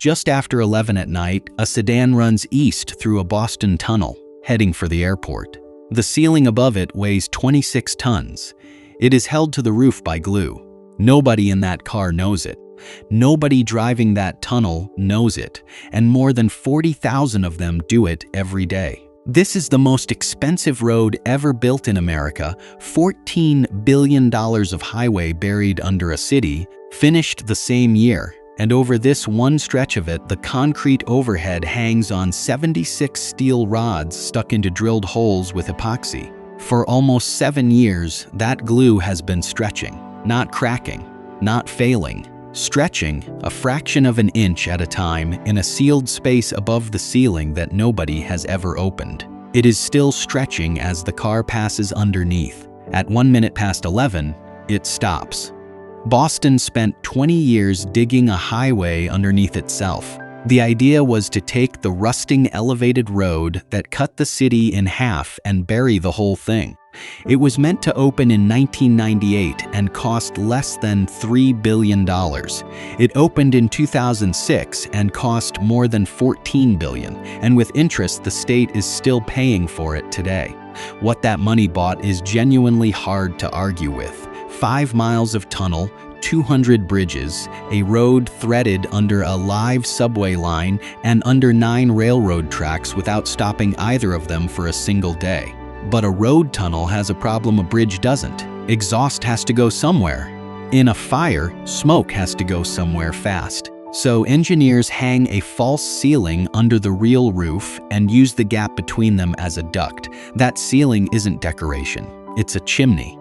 Just after 11 at night, a sedan runs east through a Boston tunnel, heading for the airport. The ceiling above it weighs 26 tons. It is held to the roof by glue. Nobody in that car knows it. Nobody driving that tunnel knows it, and more than 40,000 of them do it every day. This is the most expensive road ever built in America, $14 billion of highway buried under a city, finished the same year. And over this one stretch of it, the concrete overhead hangs on 76 steel rods stuck into drilled holes with epoxy. For almost 7 years, that glue has been stretching, not cracking, not failing. Stretching a fraction of an inch at a time in a sealed space above the ceiling that nobody has ever opened. It is still stretching as the car passes underneath. At 1 minute past 11, it stops. Boston spent 20 years digging a highway underneath itself. The idea was to take the rusting elevated road that cut the city in half and bury the whole thing. It was meant to open in 1998 and cost less than $3 billion. It opened in 2006 and cost more than $14 billion, and with interest, the state is still paying for it today. What that money bought is genuinely hard to argue with. 5 miles of tunnel, 200 bridges, a road threaded under a live subway line, and under 9 railroad tracks without stopping either of them for a single day. But a road tunnel has a problem a bridge doesn't. Exhaust has to go somewhere. In a fire, smoke has to go somewhere fast. So engineers hang a false ceiling under the real roof and use the gap between them as a duct. That ceiling isn't decoration, it's a chimney.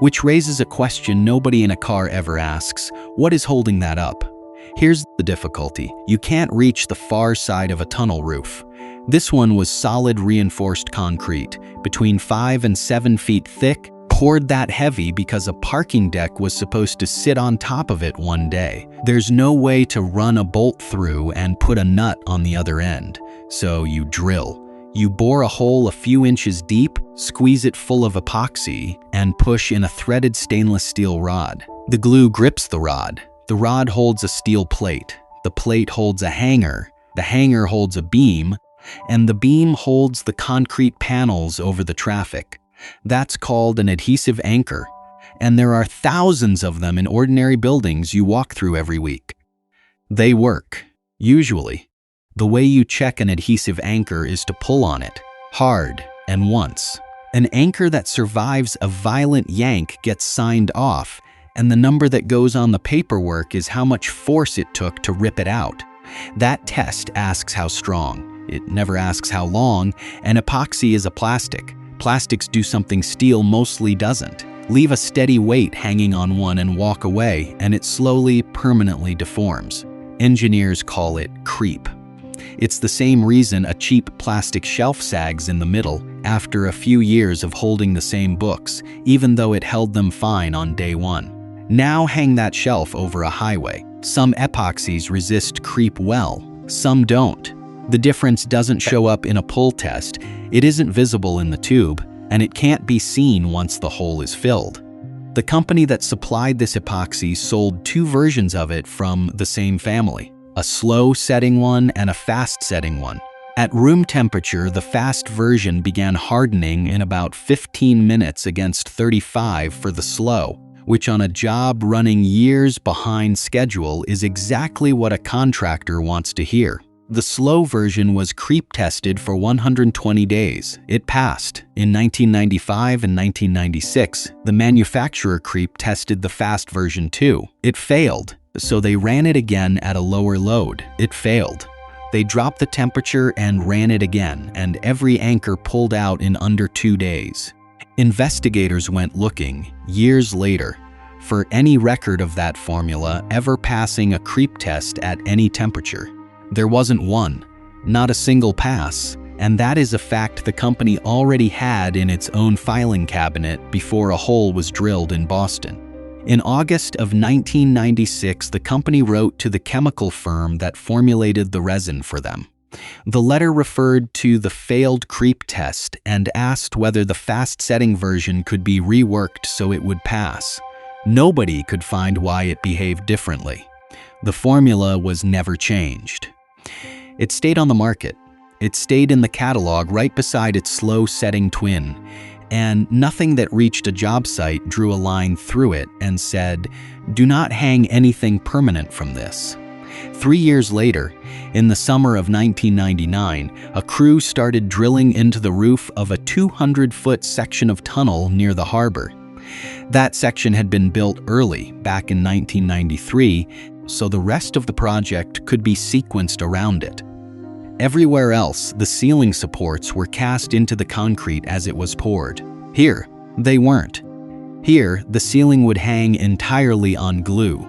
Which raises a question nobody in a car ever asks: what is holding that up? Here's the difficulty: you can't reach the far side of a tunnel roof. This one was solid reinforced concrete, between 5 and 7 feet thick, poured that heavy because a parking deck was supposed to sit on top of it one day. There's no way to run a bolt through and put a nut on the other end, so you drill. You bore a hole a few inches deep, squeeze it full of epoxy, and push in a threaded stainless steel rod. The glue grips the rod. The rod holds a steel plate. The plate holds a hanger. The hanger holds a beam, and the beam holds the concrete panels over the traffic. That's called an adhesive anchor, and there are thousands of them in ordinary buildings you walk through every week. They work, usually. The way you check an adhesive anchor is to pull on it, hard and once. An anchor that survives a violent yank gets signed off, and the number that goes on the paperwork is how much force it took to rip it out. That test asks how strong. It never asks how long, and epoxy is a plastic. Plastics do something steel mostly doesn't. Leave a steady weight hanging on one and walk away, and it slowly, permanently deforms. Engineers call it creep. It's the same reason a cheap plastic shelf sags in the middle after a few years of holding the same books, even though it held them fine on day one. Now hang that shelf over a highway. Some epoxies resist creep well, some don't. The difference doesn't show up in a pull test, it isn't visible in the tube, and it can't be seen once the hole is filled. The company that supplied this epoxy sold 2 versions of it from the same family, a slow-setting one and a fast-setting one. At room temperature, the fast version began hardening in about 15 minutes against 35 for the slow, which on a job running years behind schedule is exactly what a contractor wants to hear. The slow version was creep tested for 120 days. It passed. In 1995 and 1996, the manufacturer creep tested the fast version too. It failed, so they ran it again at a lower load. It failed. They dropped the temperature and ran it again, and every anchor pulled out in under 2 days. Investigators went looking, years later, for any record of that formula ever passing a creep test at any temperature. There wasn't one, not a single pass, and that is a fact the company already had in its own filing cabinet before a hole was drilled in Boston. In August of 1996, the company wrote to the chemical firm that formulated the resin for them. The letter referred to the failed creep test and asked whether the fast-setting version could be reworked so it would pass. Nobody could find why it behaved differently. The formula was never changed. It stayed on the market. It stayed in the catalog right beside its slow-setting twin, and nothing that reached a job site drew a line through it and said, "Do not hang anything permanent from this." 3 years later, in the summer of 1999, a crew started drilling into the roof of a 200-foot section of tunnel near the harbor. That section had been built early, back in 1993, so the rest of the project could be sequenced around it. Everywhere else, the ceiling supports were cast into the concrete as it was poured. Here, they weren't. Here, the ceiling would hang entirely on glue.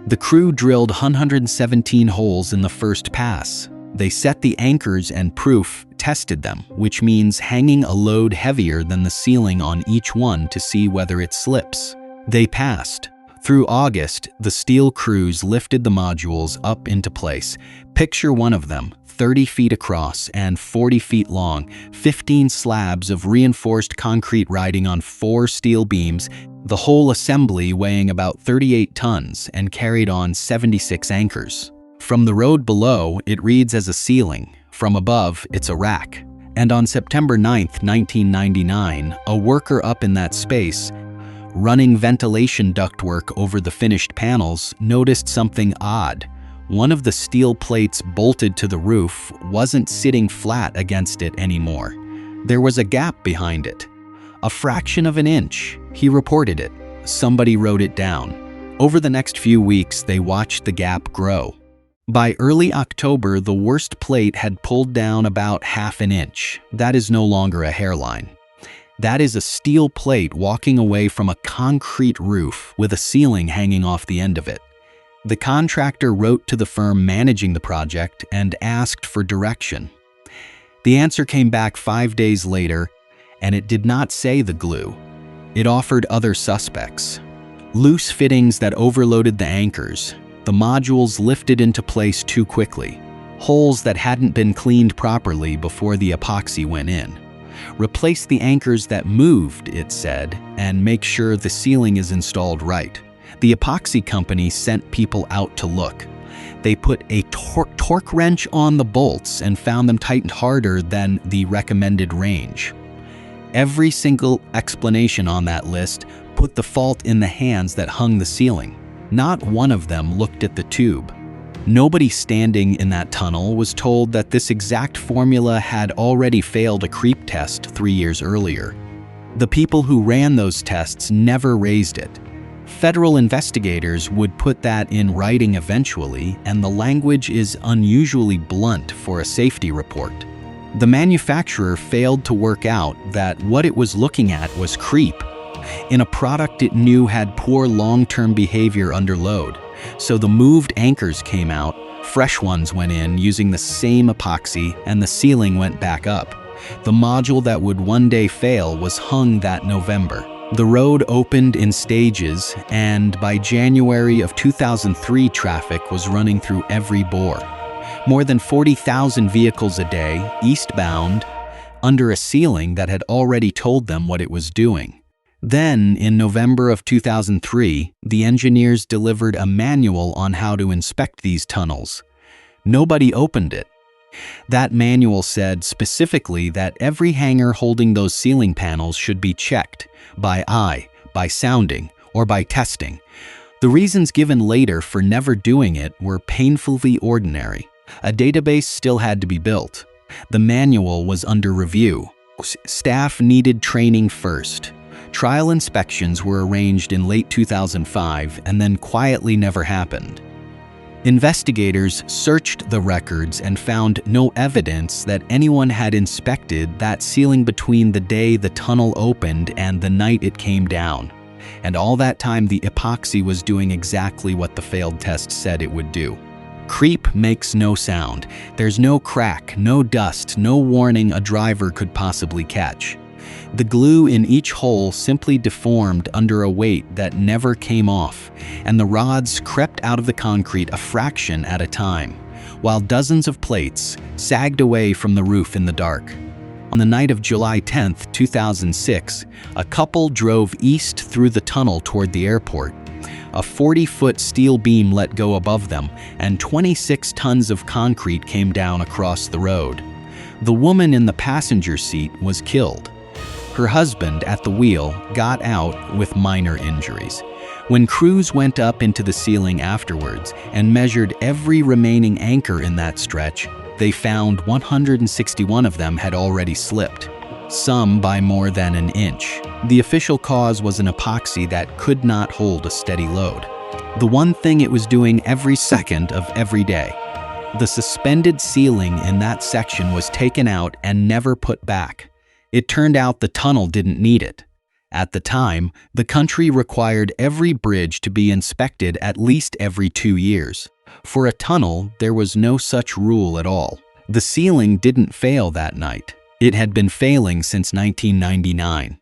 The crew drilled 117 holes in the first pass. They set the anchors and proof, tested them, which means hanging a load heavier than the ceiling on each one to see whether it slips. They passed. Through August, the steel crews lifted the modules up into place. Picture one of them, 30 feet across and 40 feet long, 15 slabs of reinforced concrete riding on 4 steel beams, the whole assembly weighing about 38 tons and carried on 76 anchors. From the road below, it reads as a ceiling. From above, it's a rack. And on September 9, 1999, a worker up in that space, running ventilation ductwork over the finished panels, noticed something odd. One of the steel plates bolted to the roof wasn't sitting flat against it anymore. There was a gap behind it. A fraction of an inch. He reported it. Somebody wrote it down. Over the next few weeks, they watched the gap grow. By early October, the worst plate had pulled down about half an inch. That is no longer a hairline. That is a steel plate walking away from a concrete roof with a ceiling hanging off the end of it. The contractor wrote to the firm managing the project and asked for direction. The answer came back 5 days later, and it did not say the glue. It offered other suspects. Loose fittings that overloaded the anchors, the modules lifted into place too quickly, holes that hadn't been cleaned properly before the epoxy went in. Replace the anchors that moved, it said, and make sure the ceiling is installed right. The epoxy company sent people out to look. They put a torque wrench on the bolts and found them tightened harder than the recommended range. Every single explanation on that list put the fault in the hands that hung the ceiling. Not one of them looked at the tube. Nobody standing in that tunnel was told that this exact formula had already failed a creep test 3 years earlier. The people who ran those tests never raised it. Federal investigators would put that in writing eventually, and the language is unusually blunt for a safety report. The manufacturer failed to work out that what it was looking at was creep in a product it knew had poor long-term behavior under load. So the moved anchors came out, fresh ones went in using the same epoxy, and the ceiling went back up. The module that would one day fail was hung that November. The road opened in stages, and by January of 2003, traffic was running through every bore. More than 40,000 vehicles a day, eastbound, under a ceiling that had already told them what it was doing. Then, in November of 2003, the engineers delivered a manual on how to inspect these tunnels. Nobody opened it. That manual said specifically that every hanger holding those ceiling panels should be checked by eye, by sounding, or by testing. The reasons given later for never doing it were painfully ordinary. A database still had to be built. The manual was under review. Staff needed training first. Trial inspections were arranged in late 2005 and then quietly never happened. Investigators searched the records and found no evidence that anyone had inspected that ceiling between the day the tunnel opened and the night it came down. And all that time the epoxy was doing exactly what the failed test said it would do. Creep makes no sound. There's no crack, no dust, no warning a driver could possibly catch. The glue in each hole simply deformed under a weight that never came off, and the rods crept out of the concrete a fraction at a time, while dozens of plates sagged away from the roof in the dark. On the night of July 10, 2006, a couple drove east through the tunnel toward the airport. A 40-foot steel beam let go above them, and 26 tons of concrete came down across the road. The woman in the passenger seat was killed. Her husband, at the wheel, got out with minor injuries. When crews went up into the ceiling afterwards and measured every remaining anchor in that stretch, they found 161 of them had already slipped, some by more than an inch. The official cause was an epoxy that could not hold a steady load. The one thing it was doing every second of every day. The suspended ceiling in that section was taken out and never put back. It turned out the tunnel didn't need it. At the time, the country required every bridge to be inspected at least every 2 years. For a tunnel, there was no such rule at all. The ceiling didn't fail that night. It had been failing since 1999.